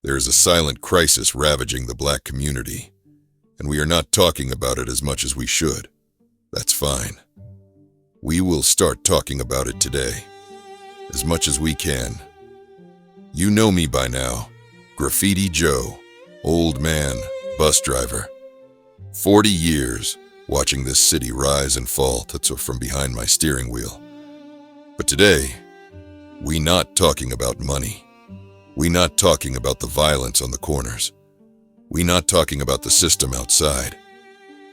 There is a silent crisis ravaging the black community, and we are not talking about it as much as we should. That's fine. We will start talking about it today, as much as we can. You know me by now, Graffiti Joe, old man, bus driver. 40 years watching this city rise and fall from behind my steering wheel. But today, we not talking about money. We not talking about the violence on the corners. We not talking about the system outside.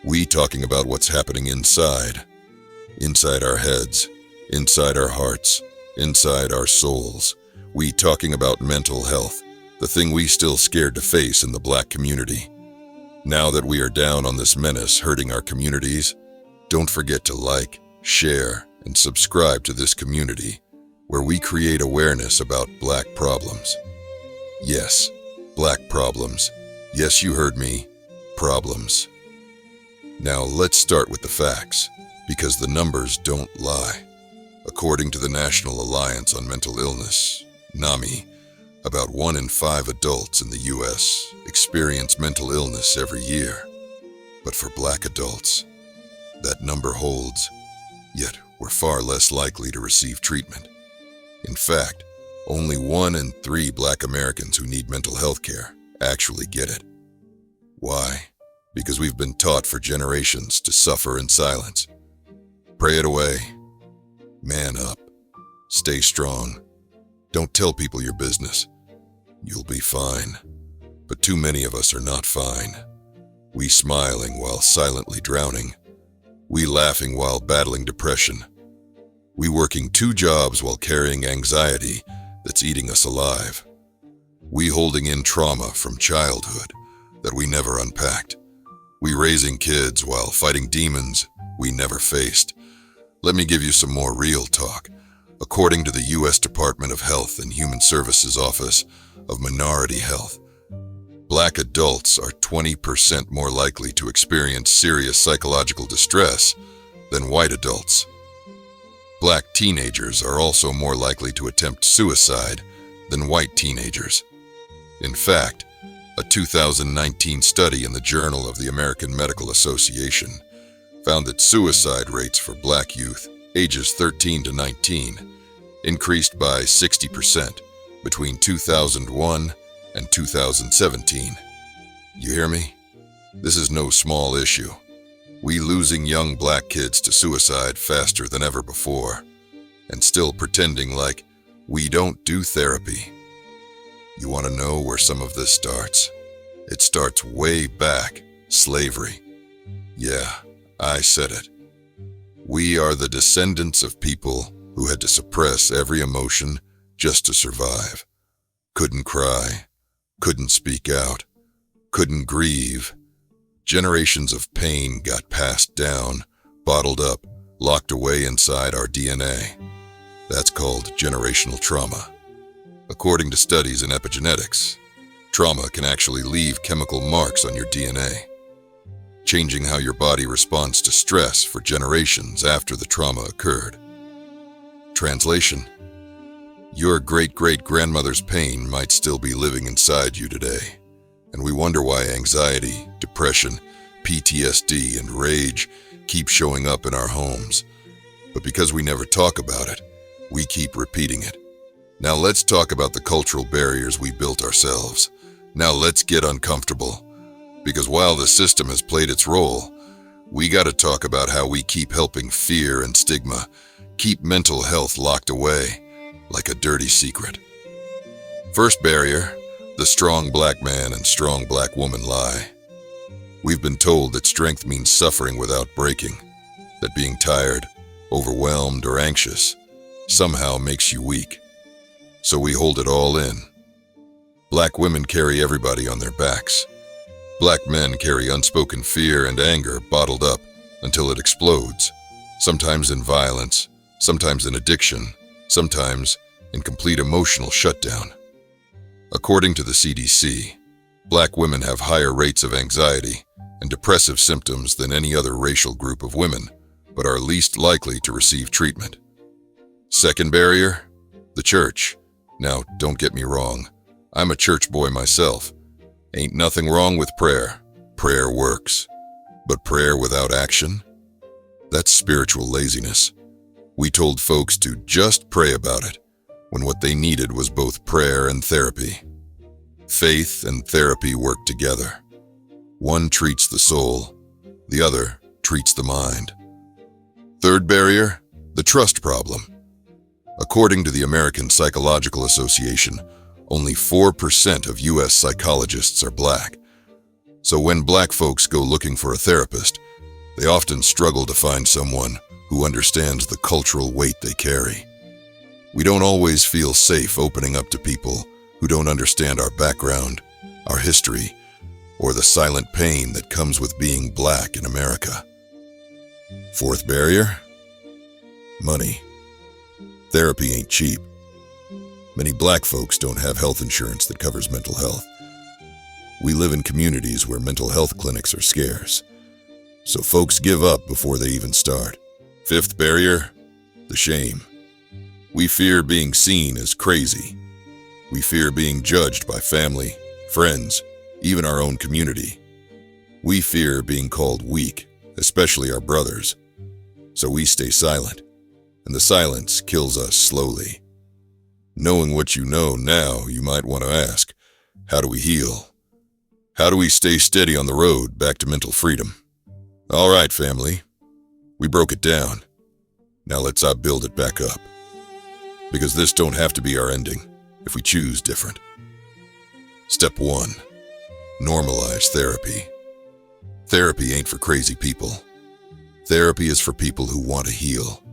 We talking about what's happening inside. Inside our heads, inside our hearts, inside our souls. We talking about mental health, the thing we still scared to face in the black community. Now that we are down on this menace hurting our communities, don't forget to like, share, and subscribe to this community where we create awareness about black problems. Yes, black problems. Yes, you heard me, problems. Now let's start with the facts, because the numbers don't lie. According to the National Alliance on Mental Illness, NAMI, about 1 in 5 adults in the U.S. experience mental illness every year. But for black adults, that number holds, yet we're far less likely to receive treatment. In fact, only 1 in 3 black Americans who need mental health care actually get it. Why? Because we've been taught for generations to suffer in silence. Pray it away. Man up. Stay strong. Don't tell people your business. You'll be fine. But too many of us are not fine. We smiling while silently drowning. We laughing while battling depression. We working 2 jobs while carrying anxiety that's eating us alive. We holding in trauma from childhood that we never unpacked. We raising kids while fighting demons we never faced. Let me give you some more real talk. According to the U.S. Department of Health and Human Services Office of Minority Health, black adults are 20% more likely to experience serious psychological distress than white adults. Black teenagers are also more likely to attempt suicide than white teenagers. In fact, a 2019 study in the Journal of the American Medical Association found that suicide rates for black youth ages 13 to 19 increased by 60% between 2001 and 2017. You hear me? This is no small issue. We losing young black kids to suicide faster than ever before, and still pretending like we don't do therapy. You want to know where some of this starts? It starts way back, slavery. Yeah, I said it. We are the descendants of people who had to suppress every emotion just to survive. Couldn't cry, couldn't speak out, couldn't grieve. Generations of pain got passed down, bottled up, locked away inside our DNA. That's called generational trauma. According to studies in epigenetics, trauma can actually leave chemical marks on your DNA, changing how your body responds to stress for generations after the trauma occurred. Translation: your great-great-grandmother's pain might still be living inside you today, and we wonder why anxiety, depression, PTSD, and rage keep showing up in our homes. But because we never talk about it, we keep repeating it. Now let's talk about the cultural barriers we built ourselves. Now let's get uncomfortable. Because while the system has played its role, we gotta talk about how we keep helping fear and stigma keep mental health locked away like a dirty secret. First barrier, the strong black man and strong black woman lie. We've been told that strength means suffering without breaking, that being tired, overwhelmed, or anxious somehow makes you weak. So we hold it all in. Black women carry everybody on their backs. Black men carry unspoken fear and anger bottled up until it explodes, sometimes in violence, sometimes in addiction, sometimes in complete emotional shutdown. According to the CDC, black women have higher rates of anxiety and depressive symptoms than any other racial group of women, but are least likely to receive treatment. Second barrier, the church. Now, don't get me wrong. I'm a church boy myself. Ain't nothing wrong with prayer. Prayer works. But prayer without action? That's spiritual laziness. We told folks to just pray about it, when what they needed was both prayer and therapy. Faith and therapy work together. One treats the soul, the other treats the mind. Third barrier, the trust problem. According to the American Psychological Association, only 4% of U.S. psychologists are black. So when black folks go looking for a therapist, they often struggle to find someone who understands the cultural weight they carry. We don't always feel safe opening up to people who don't understand our background, our history, or the silent pain that comes with being black in America. Fourth barrier, money. Therapy ain't cheap. Many black folks don't have health insurance that covers mental health. We live in communities where mental health clinics are scarce, so folks give up before they even start. Fifth barrier, the shame. We fear being seen as crazy. We fear being judged by family, friends, even our own community. We fear being called weak, especially our brothers. So we stay silent, and the silence kills us slowly. Knowing what you know now, you might want to ask, how do we heal? How do we stay steady on the road back to mental freedom? All right, family. We broke it down. Now let's build it back up. Because this don't have to be our ending if we choose different. Step 1. Normalize therapy. Therapy ain't for crazy people. Therapy is for people who want to heal.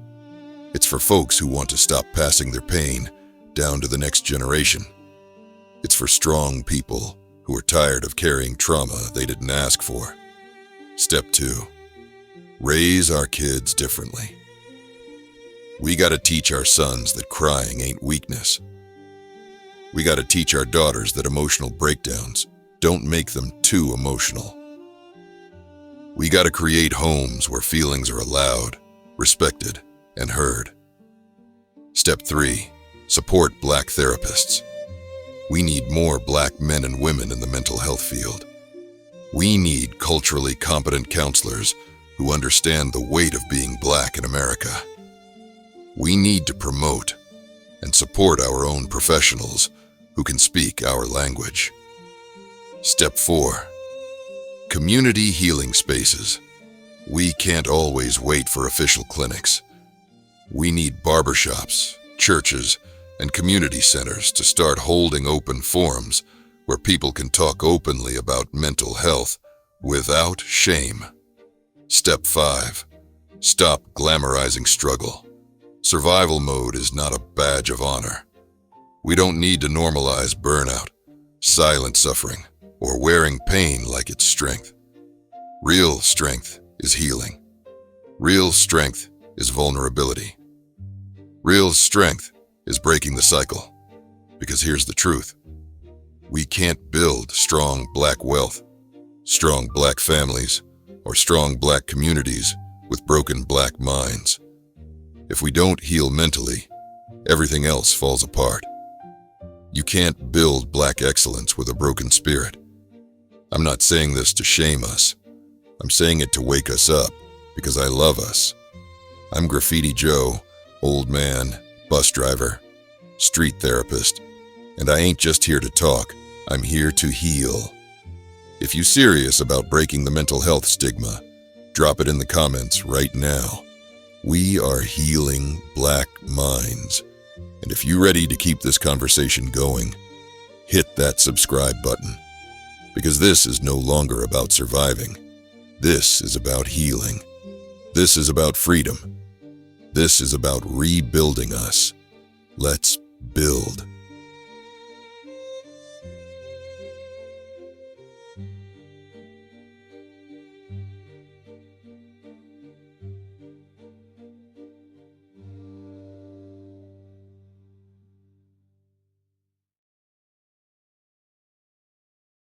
It's for folks who want to stop passing their pain down to the next generation. It's for strong people who are tired of carrying trauma they didn't ask for. Step 2. Raise our kids differently. We gotta teach our sons that crying ain't weakness. We gotta teach our daughters that emotional breakdowns don't make them too emotional. We gotta create homes where feelings are allowed, respected, and heard. Step 3. Support black therapists. We need more black men and women in the mental health field. We need culturally competent counselors who understand the weight of being black in America. We need to promote and support our own professionals who can speak our language. Step 4. Community healing spaces. We can't always wait for official clinics. We need barbershops, churches, and community centers to start holding open forums where people can talk openly about mental health without shame. Step 5. Stop glamorizing struggle. Survival mode is not a badge of honor. We don't need to normalize burnout, silent suffering, or wearing pain like it's strength. Real strength is healing. Real strength is vulnerability. Real strength is breaking the cycle. Because here's the truth. We can't build strong black wealth, strong black families, or strong black communities with broken black minds. If we don't heal mentally, everything else falls apart. You can't build black excellence with a broken spirit. I'm not saying this to shame us. I'm saying it to wake us up, because I love us. I'm Graffiti Joe, old man, bus driver, street therapist, and I ain't just here to talk, I'm here to heal. If you're serious about breaking the mental health stigma, drop it in the comments right now. We are healing black minds. And if you're ready to keep this conversation going, hit that subscribe button. Because this is no longer about surviving. This is about healing. This is about freedom. This is about rebuilding us. Let's build.